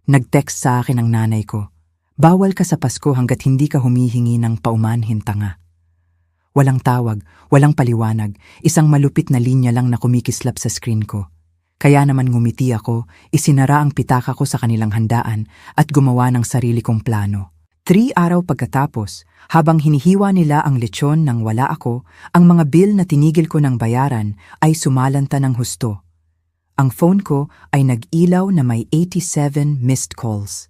Nag-text sa akin ang nanay ko. Bawal ka sa Pasko hanggat hindi ka humihingi ng paumanhin tanga. Walang tawag, walang paliwanag, isang malupit na linya lang na kumikislap sa screen ko. Kaya naman ngumiti ako, isinara ang pitaka ko sa kanilang handaan at gumawa ng sarili kong plano. 3 araw pagkatapos, habang hinihiwa nila ang lechon nang wala ako, ang mga bill na tinigil ko ng bayaran ay sumalanta ng husto. Ang phone ko ay nag-ilaw na may 87 missed calls.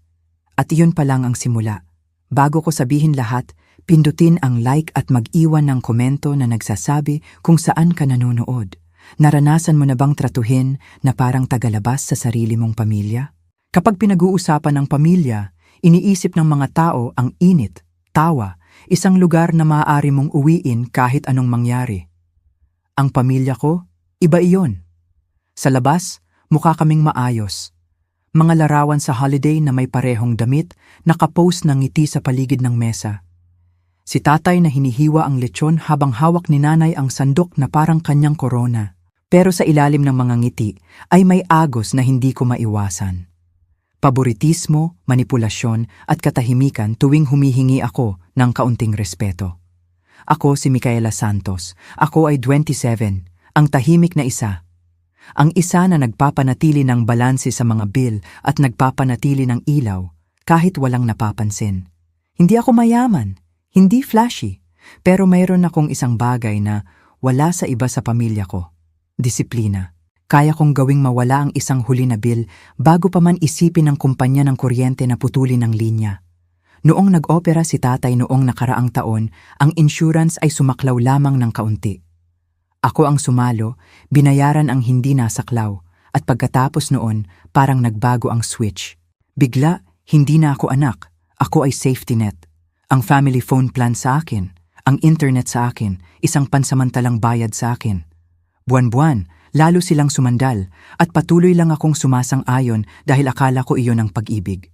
At iyon pa lang ang simula. Bago ko sabihin lahat, pindutin ang like at mag-iwan ng komento na nagsasabi kung saan ka nanonood. Naranasan mo na bang tratuhin na parang tagalabas sa sarili mong pamilya? Kapag pinag-uusapan ng pamilya, iniisip ng mga tao ang init, tawa, isang lugar na maaari mong uwiin kahit anong mangyari. Ang pamilya ko, iba iyon. Sa labas, mukha kaming maayos. Mga larawan sa holiday na may parehong damit, nakapost ng ngiti sa paligid ng mesa. Si tatay na hinihiwa ang lechon habang hawak ni nanay ang sandok na parang kanyang korona. Pero sa ilalim ng mga ngiti ay may agos na hindi ko maiwasan. Paboritismo, manipulasyon at katahimikan tuwing humihingi ako ng kaunting respeto. Ako si Micaela Santos. Ako ay 27, ang tahimik na isa. Ang isa na nagpapanatili ng balanse sa mga bill at nagpapanatili ng ilaw kahit walang napapansin. Hindi ako mayaman, hindi flashy, pero mayroon akong isang bagay na wala sa iba sa pamilya ko. Disiplina. Kaya kong gawing mawala ang isang huli na bill bago pa man isipin ng kumpanya ng kuryente na putulin ang linya. Noong nag-opera si tatay noong nakaraang taon, ang insurance ay sumaklaw lamang ng kaunti. Ako ang sumalo, binayaran ang hindi nasaklaw, at pagkatapos noon, parang nagbago ang switch. Bigla, hindi na ako anak, ako ay safety net. Ang family phone plan sa akin, ang internet sa akin, isang pansamantalang bayad sa akin. Buwan-buwan, lalo silang sumandal at patuloy lang akong sumasang-ayon dahil akala ko iyon ang pag-ibig.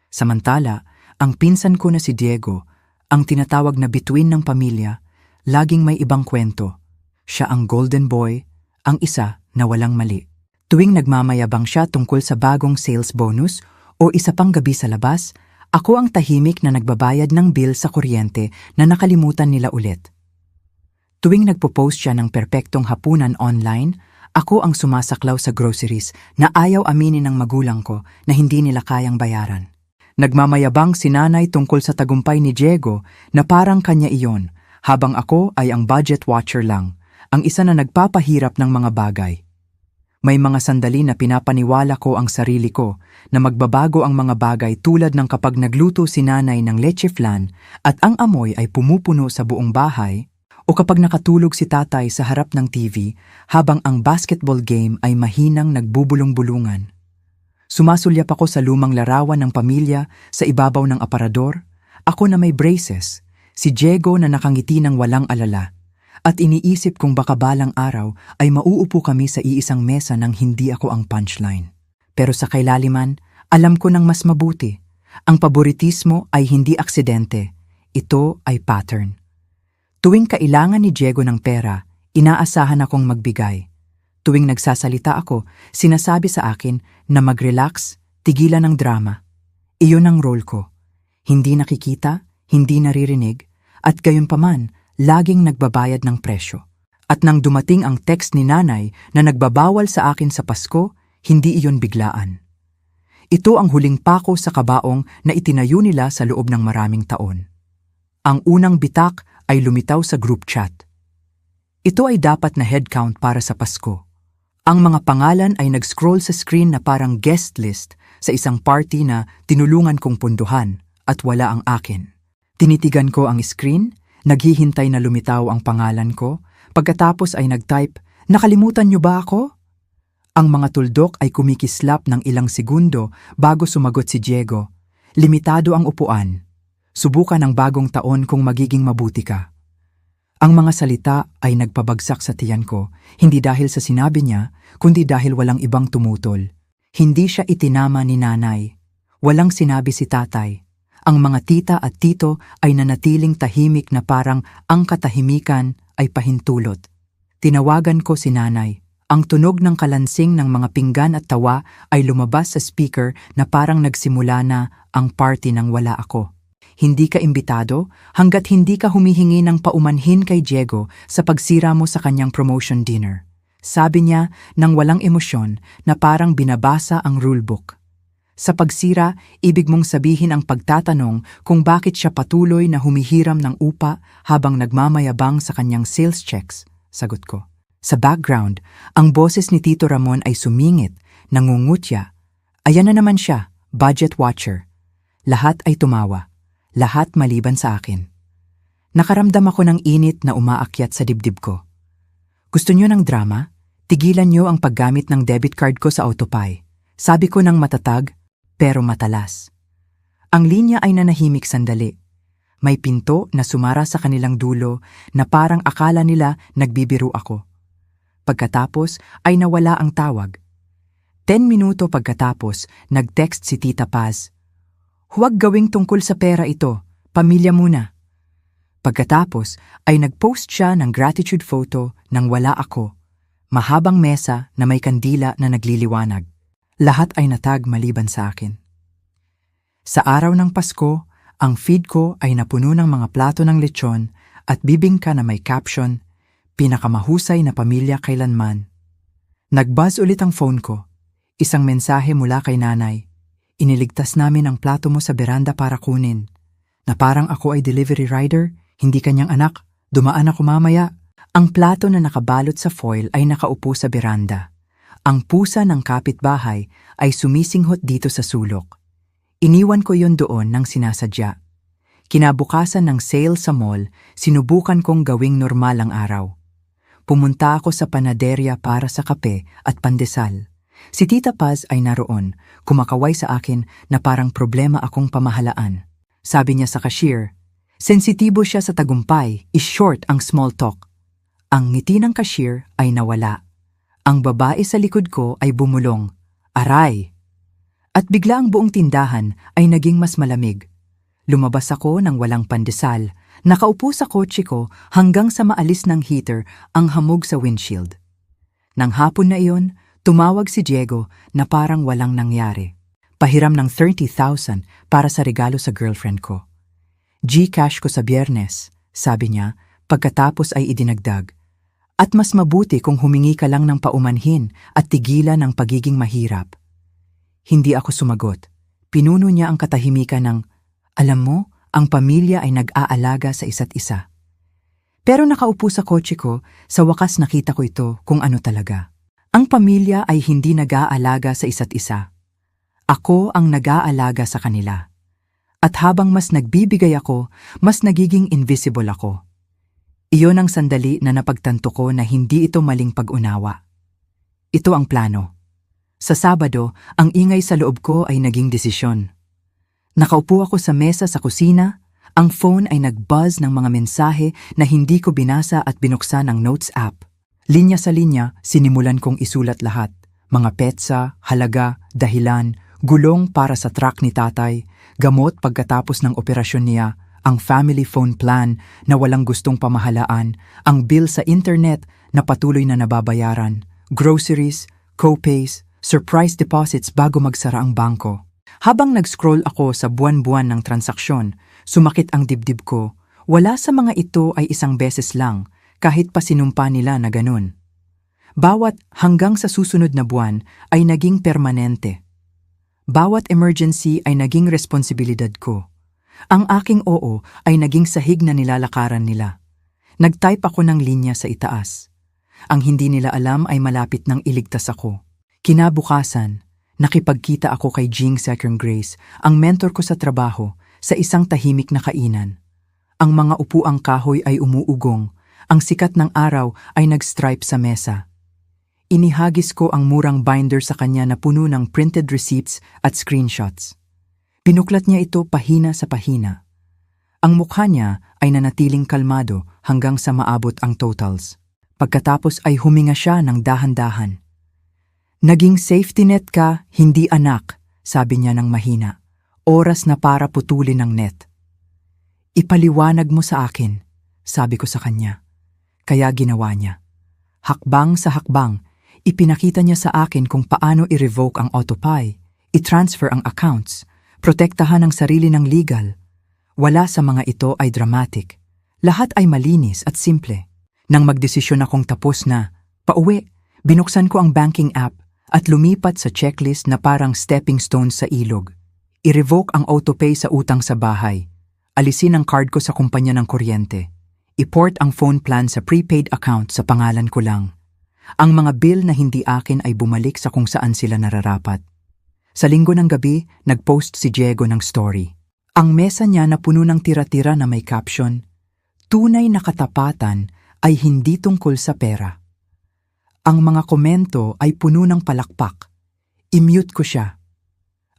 Samantala, ang pinsan ko na si Diego, ang tinatawag na bituin ng pamilya, laging may ibang kwento. Siya ang golden boy, ang isa na walang mali. Tuwing nagmamayabang siya tungkol sa bagong sales bonus o isa pang gabi sa labas, ako ang tahimik na nagbabayad ng bill sa kuryente na nakalimutan nila ulit. Tuwing nagpo-post siya ng perpektong hapunan online, ako ang sumasaklaw sa groceries na ayaw aminin ng magulang ko na hindi nila kayang bayaran. Nagmamayabang si nanay tungkol sa tagumpay ni Diego na parang kanya iyon, habang ako ay ang budget watcher lang, ang isa na nagpapahirap ng mga bagay. May mga sandali na pinapaniwala ko ang sarili ko na magbabago ang mga bagay tulad ng kapag nagluto si nanay ng leche flan at ang amoy ay pumupuno sa buong bahay, o kapag nakatulog si tatay sa harap ng TV habang ang basketball game ay mahinang nagbubulong-bulungan. Sumasulyap ako sa lumang larawan ng pamilya sa ibabaw ng aparador, ako na may braces, si Diego na nakangiti ng walang alala, at iniisip kung baka balang araw ay mauupo kami sa iisang mesa nang hindi ako ang punchline. Pero sa kailaliman, alam ko ng mas mabuti. Ang paboritismo ay hindi aksidente, ito ay pattern. Tuwing kailangan ni Diego ng pera, inaasahan akong magbigay. Tuwing nagsasalita ako, sinasabi sa akin na mag-relax, tigilan ng drama. Iyon ang role ko. Hindi nakikita, hindi naririnig, at gayunpaman, laging nagbabayad ng presyo. At nang dumating ang text ni nanay na nagbabawal sa akin sa Pasko, hindi iyon biglaan. Ito ang huling pako sa kabaong na itinayo nila sa loob ng maraming taon. Ang unang bitak ay lumitaw sa group chat. Ito ay dapat na headcount para sa Pasko. Ang mga pangalan ay nag-scroll sa screen na parang guest list sa isang party na tinulungan kong punduhan at wala ang akin. Tinitigan ko ang screen, naghihintay na lumitaw ang pangalan ko, pagkatapos ay nag-type, "Nakalimutan niyo ba ako?" Ang mga tuldok ay kumikislap ng ilang segundo bago sumagot si Diego. Limitado ang upuan. Subukan ang bagong taon kung magiging mabuti ka. Ang mga salita ay nagpabagsak sa tiyan ko, hindi dahil sa sinabi niya, kundi dahil walang ibang tumutol. Hindi siya itinama ni nanay. Walang sinabi si tatay. Ang mga tita at tito ay nanatiling tahimik na parang ang katahimikan ay pahintulot. Tinawagan ko si nanay. Ang tunog ng kalansing ng mga pinggan at tawa ay lumabas sa speaker na parang nagsimula na ang party nang wala ako. Hindi ka imbitado hanggat hindi ka humihingi ng paumanhin kay Diego sa pagsira mo sa kanyang promotion dinner. Sabi niya nang walang emosyon na parang binabasa ang rulebook. Sa pagsira, ibig mong sabihin ang pagtatanong kung bakit siya patuloy na humihiram ng upa habang nagmamayabang sa kanyang sales checks, sagot ko. Sa background, ang boses ni Tito Ramon ay sumingit, nangungutya. Ayan na naman siya, budget watcher. Lahat ay tumawa. Lahat maliban sa akin. Nakaramdam ako ng init na umaakyat sa dibdib ko. Gusto niyo ng drama? Tigilan niyo ang paggamit ng debit card ko sa autopay. Sabi ko ng matatag, pero matalas. Ang linya ay nanahimik sandali. May pinto na sumara sa kanilang dulo na parang akala nila nagbibiro ako. Pagkatapos ay nawala ang tawag. 10 minuto pagkatapos, nag-text si Tita Paz. Huwag gawing tungkol sa pera ito, pamilya muna. Pagkatapos ay nag-post siya ng gratitude photo nang wala ako. Mahabang mesa na may kandila na nagliliwanag. Lahat ay natag maliban sa akin. Sa araw ng Pasko, ang feed ko ay napuno ng mga plato ng lechon at bibingka na may caption, pinakamahusay na pamilya kailanman. Nag-buzz ulit ang phone ko. Isang mensahe mula kay nanay. Iniligtas namin ang plato mo sa beranda para kunin. Na parang ako ay delivery rider, hindi kanyang anak, dumaan ako mamaya. Ang plato na nakabalot sa foil ay nakaupo sa beranda. Ang pusa ng kapitbahay ay sumisinghot dito sa sulok. Iniwan ko yon doon nang sinasadya. Kinabukasan ng sale sa mall, sinubukan kong gawing normal ang araw. Pumunta ako sa panaderya para sa kape at pandesal. Si Tita Paz ay naroon, kumakaway sa akin na parang problema akong pamahalaan. Sabi niya sa cashier, sensitibo siya sa tagumpay, is short ang small talk. Ang ngiti ng cashier ay nawala. Ang babae sa likod ko ay bumulong, aray! At bigla ang buong tindahan ay naging mas malamig. Lumabas ako ng walang pandesal. Nakaupo sa kotse ko hanggang sa maalis ng heater ang hamog sa windshield. Nang hapon na iyon, tumawag si Diego na parang walang nangyari. Pahiram ng 30,000 para sa regalo sa girlfriend ko. Gcash ko sa Biyernes, sabi niya, pagkatapos ay idinagdag. At mas mabuti kung humingi ka lang ng paumanhin at tigilan ng pagiging mahirap. Hindi ako sumagot. Pinuno niya ang katahimikan ng, alam mo, ang pamilya ay nag-aalaga sa isa't isa. Pero nakaupo sa kotse ko, sa wakas nakita ko ito kung ano talaga. Ang pamilya ay hindi nag-aalaga sa isa't isa. Ako ang nag-aalaga sa kanila. At habang mas nagbibigay ako, mas nagiging invisible ako. Iyon ang sandali na napagtanto ko na hindi ito maling pag-unawa. Ito ang plano. Sa Sabado, ang ingay sa loob ko ay naging desisyon. Nakaupo ako sa mesa sa kusina, ang phone ay nag-buzz ng mga mensahe na hindi ko binasa at binuksan ng notes app. Linya sa linya, sinimulan kong isulat lahat. Mga petsa, halaga, dahilan, gulong para sa truck ni tatay, gamot pagkatapos ng operasyon niya, ang family phone plan na walang gustong pamahalaan, ang bill sa internet na patuloy na nababayaran, groceries, co-pays, surprise deposits bago magsara ang bangko. Habang nag-scroll ako sa buwan-buwan ng transaksyon, sumakit ang dibdib ko. Wala sa mga ito ay isang beses lang, kahit pa sinumpa nila na ganun. Bawat hanggang sa susunod na buwan ay naging permanente. Bawat emergency ay naging responsibilidad ko. Ang aking oo ay naging sahig na nilalakaran nila. Nag-type ako ng linya sa itaas. Ang hindi nila alam ay malapit nang iligtas ako. Kinabukasan, nakipagkita ako kay Jing Second Grace, ang mentor ko sa trabaho, sa isang tahimik na kainan. Ang mga upuang kahoy ay umuugong, ang sikat ng araw ay nag-stripe sa mesa. Inihagis ko ang murang binder sa kanya na puno ng printed receipts at screenshots. Pinuklat niya ito pahina sa pahina. Ang mukha niya ay nanatiling kalmado hanggang sa maabot ang totals. Pagkatapos ay huminga siya ng dahan-dahan. Naging safety net ka, hindi anak, sabi niya ng mahina. Oras na para putulin ang net. Ipaliwanag mo sa akin, sabi ko sa kanya. Kaya ginawa niya. Hakbang sa hakbang, Ipinakita niya sa akin kung paano i-revoke ang autopay, i-transfer ang accounts, protektahan ang sarili ng legal. Wala sa mga ito ay dramatic. Lahat ay malinis at simple. Nang magdesisyon akong tapos na, pauwi, binuksan ko ang banking app at lumipat sa checklist na parang stepping stone sa ilog. I-revoke ang autopay sa utang sa bahay. Alisin ang card ko sa kumpanya ng kuryente. I-port ang phone plan sa prepaid account sa pangalan ko lang. Ang mga bill na hindi akin ay bumalik sa kung saan sila nararapat. Sa linggo ng gabi, nag-post si Diego ng story. Ang mesa niya na puno ng tira-tira na may caption, "Tunay na katapatan ay hindi tungkol sa pera." Ang mga komento ay puno ng palakpak. I-mute ko siya.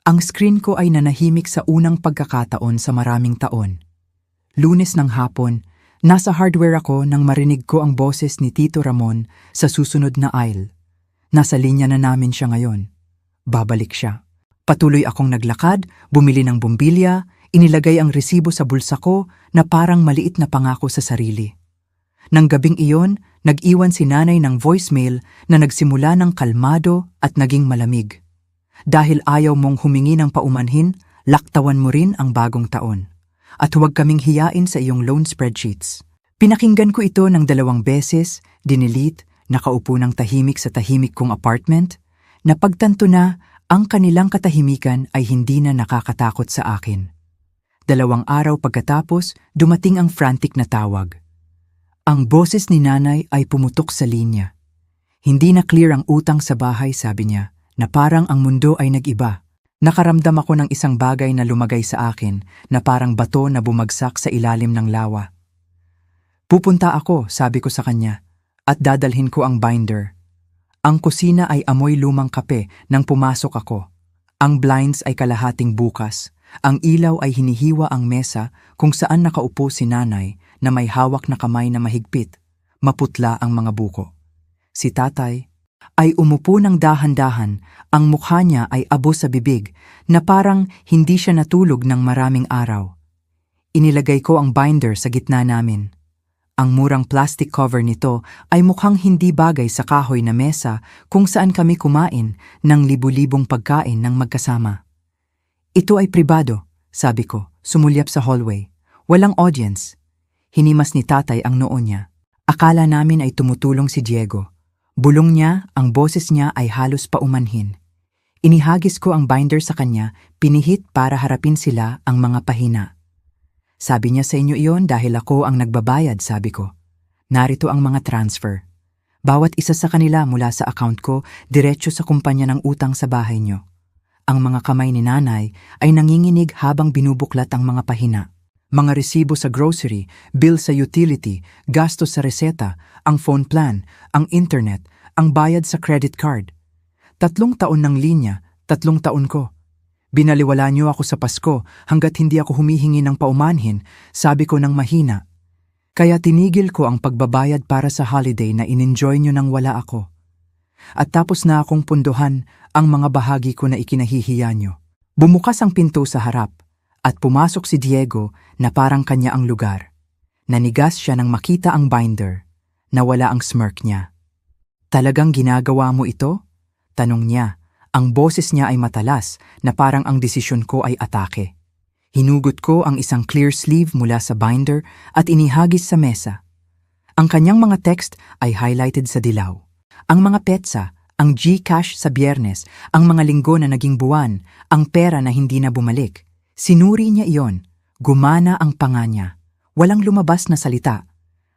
Ang screen ko ay nanahimik sa unang pagkakataon sa maraming taon. Lunes ng hapon, nasa hardware ako nang marinig ko ang boses ni Tito Ramon sa susunod na aisle. Nasa linya na namin siya ngayon. Babalik siya. Patuloy akong naglakad, bumili ng bumbilya, inilagay ang resibo sa bulsa ko na parang maliit na pangako sa sarili. Nang gabing iyon, nag-iwan si nanay ng voicemail na nagsimula ng kalmado at naging malamig. Dahil ayaw mong humingi ng paumanhin, laktawan mo rin ang bagong taon. At huwag kaming hiyain sa iyong loan spreadsheets. Pinakinggan ko ito ng 2 beses, dinilit, nakaupo ng tahimik sa tahimik kong apartment, napagtanto na ang kanilang katahimikan ay hindi na nakakatakot sa akin. 2 araw pagkatapos, dumating ang frantic na tawag. Ang boses ni nanay ay pumutok sa linya. Hindi na clear ang utang sa bahay, sabi niya, na parang ang mundo ay nag-iba. Nakaramdam ako ng isang bagay na lumagay sa akin na parang bato na bumagsak sa ilalim ng lawa. Pupunta ako, sabi ko sa kanya, at dadalhin ko ang binder. Ang kusina ay amoy lumang kape nang pumasok ako. Ang blinds ay kalahating bukas. Ang ilaw ay hinihiwa ang mesa kung saan nakaupo si nanay na may hawak na kamay na mahigpit. Maputla ang mga buko. Si tatay ay umupo ng dahan-dahan, ang mukha niya ay abo sa bibig na parang hindi siya natulog ng maraming araw. Inilagay ko ang binder sa gitna namin. Ang murang plastic cover nito ay mukhang hindi bagay sa kahoy na mesa kung saan kami kumain ng libu-libong pagkain ng magkasama. Ito ay pribado, sabi ko, sumulyap sa hallway. Walang audience. Hinimas ni tatay ang noo niya. Akala namin ay tumutulong si Diego. Bulong niya, ang boses niya ay halos paumanhin. Inihagis ko ang binder sa kanya, pinihit para harapin sila ang mga pahina. Sabi niya sa inyo iyon dahil ako ang nagbabayad, sabi ko. Narito ang mga transfer. Bawat isa sa kanila mula sa account ko, diretso sa kumpanya ng utang sa bahay niyo. Ang mga kamay ni nanay ay nanginginig habang binubuklat ang mga pahina. Mga resibo sa grocery, bill sa utility, gastos sa reseta, ang phone plan, ang internet, ang bayad sa credit card. 3 taon ng linya, 3 taon ko. Binaliwala niyo ako sa Pasko hanggat hindi ako humihingi ng paumanhin, sabi ko ng mahina. Kaya tinigil ko ang pagbabayad para sa holiday na in-enjoy niyo nang wala ako. At tapos na akong punduhan ang mga bahagi ko na ikinahihiya niyo. Bumukas ang pinto sa harap. At pumasok si Diego na parang kanya ang lugar. Nanigas siya nang makita ang binder. Nawala ang smirk niya. Talagang ginagawa mo ito? Tanong niya. Ang boses niya ay matalas na parang ang desisyon ko ay atake. Hinugot ko ang isang clear sleeve mula sa binder at inihagis sa mesa. Ang kanyang mga text ay highlighted sa dilaw. Ang mga petsa, ang GCash sa Biyernes, ang mga linggo na naging buwan, ang pera na hindi na bumalik. Sinuri niya iyon. Gumana ang panga niya. Walang lumabas na salita.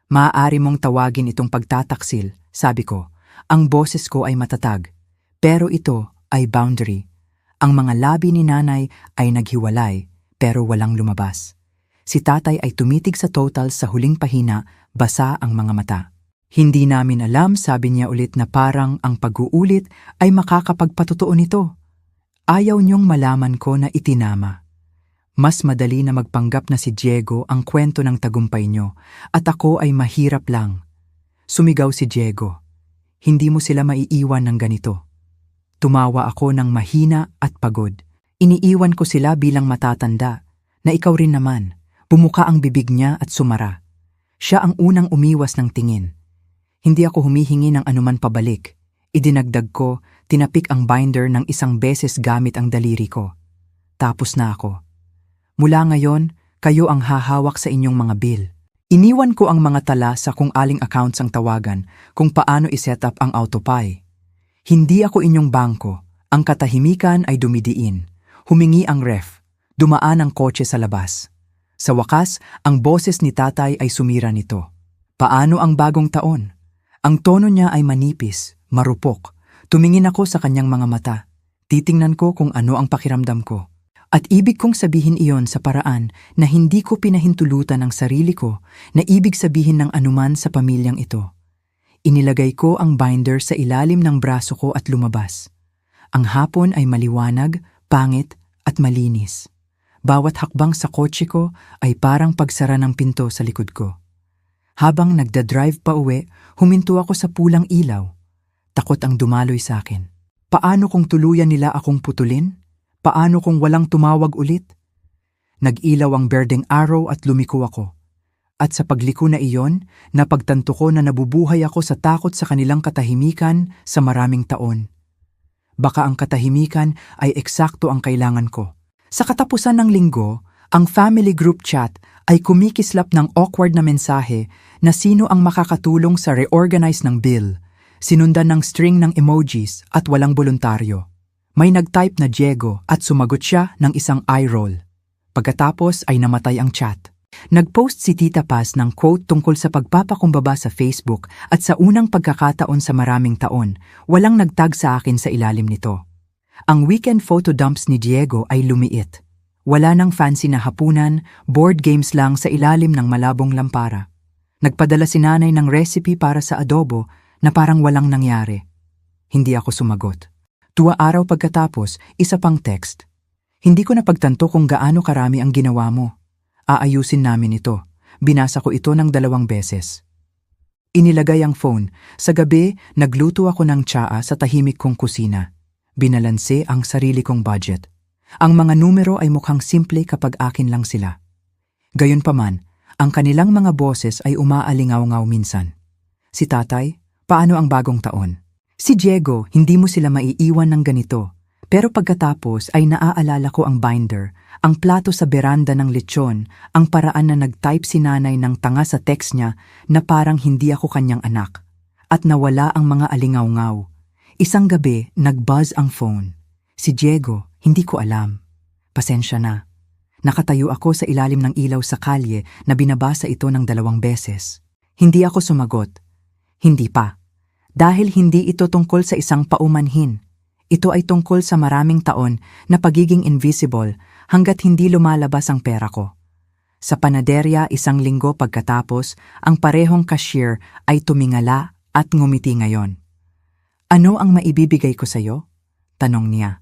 Maaari mong tawagin itong pagtataksil, sabi ko. Ang boses ko ay matatag. Pero ito ay boundary. Ang mga labi ni nanay ay naghiwalay, pero walang lumabas. Si tatay ay tumitig sa total sa huling pahina, basa ang mga mata. Hindi namin alam, sabi niya ulit na parang ang pag-uulit ay makakapagpatotoo nito. Ayaw niyong malaman ko na itinama. Mas madali na magpanggap na si Diego ang kwento ng tagumpay niyo at ako ay mahirap lang. Sumigaw si Diego. Hindi mo sila maiiwan ng ganito. Tumawa ako ng mahina at pagod. Iniiwan ko sila bilang matatanda, na ikaw rin naman. Bumuka ang bibig niya at sumara. Siya ang unang umiwas ng tingin. Hindi ako humihingi ng anuman pabalik. Idinagdag ko, tinapik ang binder ng isang beses gamit ang daliri ko. Tapos na ako. Mula ngayon, kayo ang hahawak sa inyong mga bill. Iniwan ko ang mga tala sa kung aling accounts ang tawagan, kung paano iset up ang autopay. Hindi ako inyong bangko. Ang katahimikan ay dumidiin. Humingi ang ref. Dumaan ang kotse sa labas. Sa wakas, ang boses ni tatay ay sumira nito. Paano ang bagong taon? Ang tono niya ay manipis, marupok. Tumingin ako sa kanyang mga mata. Titingnan ko kung ano ang pakiramdam ko. At ibig kong sabihin iyon sa paraan na hindi ko pinahintulutan ang sarili ko na ibig sabihin ng anuman sa pamilyang ito. Inilagay ko ang binder sa ilalim ng braso ko at lumabas. Ang hapon ay maliwanag, pangit at malinis. Bawat hakbang sa kotse ko ay parang pagsara ng pinto sa likod ko. Habang nagda-drive pa uwi, huminto ako sa pulang ilaw. Takot ang dumaloy sa akin. Paano kung tuluyan nila akong putulin? Paano kung walang tumawag ulit? Nag-ilaw ang berdeng araw at lumiko ako. At sa pagliko na iyon, napagtanto ko na nabubuhay ako sa takot sa kanilang katahimikan sa maraming taon. Baka ang katahimikan ay eksakto ang kailangan ko. Sa katapusan ng linggo, ang family group chat ay kumikislap ng awkward na mensahe na sino ang makakatulong sa reorganize ng bill, sinundan ng string ng emojis at walang voluntaryo. May nag-type na Diego at sumagot siya ng isang eye roll. Pagkatapos ay namatay ang chat. Nag-post si Tita Paz ng quote tungkol sa pagpapakumbaba sa Facebook at sa unang pagkakataon sa maraming taon, walang nagtag sa akin sa ilalim nito. Ang weekend photo dumps ni Diego ay lumiit. Wala nang fancy na hapunan, board games lang sa ilalim ng malabong lampara. Nagpadala si nanay ng recipe para sa adobo na parang walang nangyari. Hindi ako sumagot. 2 araw pagkatapos, isa pang text. Hindi ko napagtanto kung gaano karami ang ginawa mo. Aayusin namin ito. Binasa ko ito ng 2 beses. Inilagay ang phone. Sa gabi, nagluto ako ng tsaa sa tahimik kong kusina. Binalanse ang sarili kong budget. Ang mga numero ay mukhang simple kapag akin lang sila. Gayunpaman, ang kanilang mga boses ay umaalingaw-ngaw minsan. Si tatay, paano ang bagong taon? Si Diego, hindi mo sila maiiwan ng ganito. Pero pagkatapos ay naaalala ko ang binder, ang plato sa beranda ng lechon, ang paraan na nag-type si nanay ng tanga sa text niya na parang hindi ako kanyang anak. At nawala ang mga alingaw-ngaw. Isang gabi, nag-buzz ang phone. Si Diego, hindi ko alam. Pasensya na. Nakatayo ako sa ilalim ng ilaw sa kalye na binabasa ito ng 2 beses. Hindi ako sumagot. Hindi pa. Dahil hindi ito tungkol sa isang paumanhin. Ito ay tungkol sa maraming taon na pagiging invisible hanggat hindi lumalabas ang pera ko. Sa panaderya 1 linggo pagkatapos, ang parehong cashier ay tumingala at ngumiti ngayon. Ano ang maibibigay ko sa'yo? Tanong niya.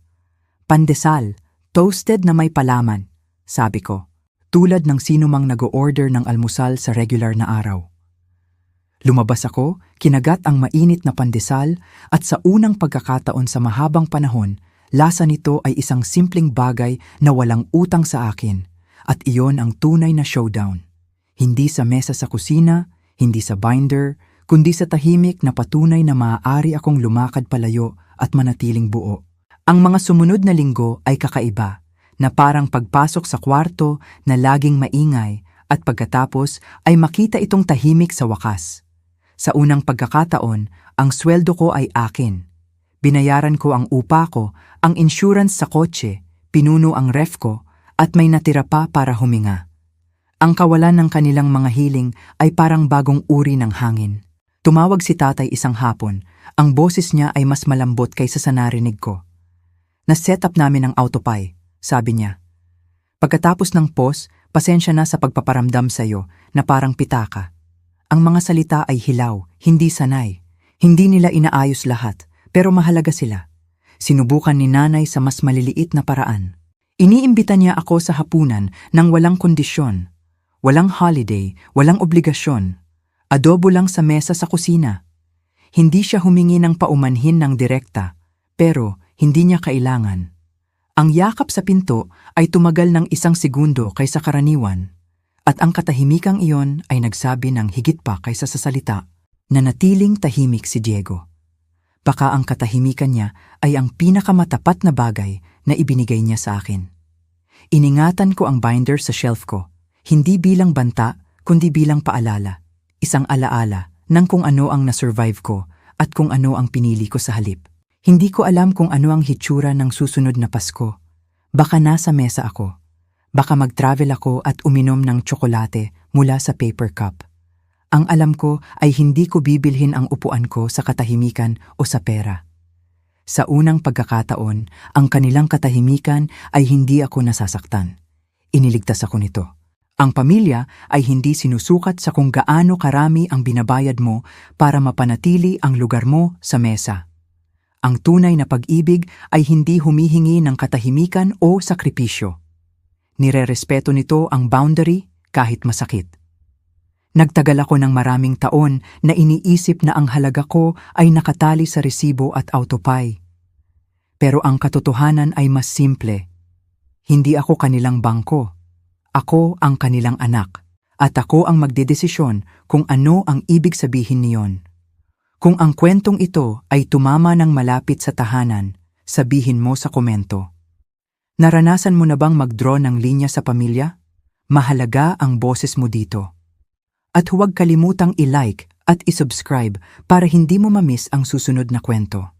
Pandesal, toasted na may palaman, sabi ko, tulad ng sino mang nag-o-order ng almusal sa regular na araw. Lumabas ako, kinagat ang mainit na pandesal at sa unang pagkakataon sa mahabang panahon, lasa nito ay isang simpleng bagay na walang utang sa akin at iyon ang tunay na showdown. Hindi sa mesa sa kusina, hindi sa binder, kundi sa tahimik na patunay na maaari akong lumakad palayo at manatiling buo. Ang mga sumunod na linggo ay kakaiba, na parang pagpasok sa kwarto na laging maingay at pagkatapos ay makita itong tahimik sa wakas. Sa unang pagkakataon, ang sweldo ko ay akin. Binayaran ko ang upa ko, ang insurance sa kotse, pinuno ang ref ko, at may natira pa para huminga. Ang kawalan ng kanilang mga hiling ay parang bagong uri ng hangin. Tumawag si tatay isang hapon, ang boses niya ay mas malambot kaysa sa narinig ko. Na-set up namin ang autopay, sabi niya. Pagkatapos ng pause, pasensya na sa pagpaparamdam sa'yo na parang pitaka. Ang mga salita ay hilaw, hindi sanay. Hindi nila inaayos lahat, pero mahalaga sila. Sinubukan ni nanay sa mas maliliit na paraan. Iniimbita niya ako sa hapunan nang walang kondisyon. Walang holiday, walang obligasyon. Adobo lang sa mesa sa kusina. Hindi siya humingi ng paumanhin ng direkta, pero hindi niya kailangan. Ang yakap sa pinto ay tumagal ng 1 segundo kaysa karaniwan, at ang katahimikang iyon ay nagsabi ng higit pa kaysa sa salita. Nanatiling tahimik si Diego. Baka ang katahimikan niya ay ang pinakamatapat na bagay na ibinigay niya sa akin. Iningatan ko ang binder sa shelf ko, hindi bilang banta, kundi bilang paalala. Isang alaala ng kung ano ang nasurvive ko at kung ano ang pinili ko sa halip. Hindi ko alam kung ano ang hitsura ng susunod na Pasko. Baka nasa mesa ako. Baka mag-travel ako at uminom ng tsokolate mula sa paper cup. Ang alam ko ay hindi ko bibilhin ang upuan ko sa katahimikan o sa pera. Sa unang pagkakataon, ang kanilang katahimikan ay hindi ako nasasaktan. Iniligtas ako nito. Ang pamilya ay hindi sinusukat sa kung gaano karami ang binabayad mo para mapanatili ang lugar mo sa mesa. Ang tunay na pag-ibig ay hindi humihingi ng katahimikan o sakripisyo. Nirerespeto nito ang boundary kahit masakit. Nagtagal ako ng maraming taon na iniisip na ang halaga ko ay nakatali sa resibo at autopay. Pero ang katotohanan ay mas simple. Hindi ako kanilang bangko. Ako ang kanilang anak. At ako ang magdedesisyon kung ano ang ibig sabihin niyon. Kung ang kwentong ito ay tumama ng malapit sa tahanan, sabihin mo sa komento. Naranasan mo na bang mag-draw ng linya sa pamilya? Mahalaga ang boses mo dito. At huwag kalimutang i-like at i-subscribe para hindi mo ma-miss ang susunod na kwento.